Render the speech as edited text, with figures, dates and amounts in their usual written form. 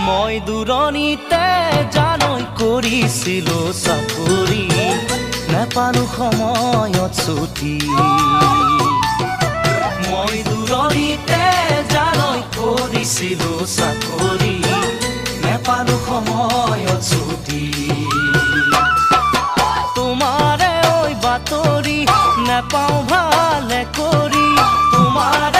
মই দূৰণিতে জানৈ কৰিছিলো চাকৰি, নেপালো সময়ত ছুটি। মই দূৰণিতে জানৈ কৰিছিলো চাকৰি, নেপালো সময়ত ছুটি। তোমাৰে ঐ বাতৰি নেপাওঁ ভালে কৰি, তোমাৰ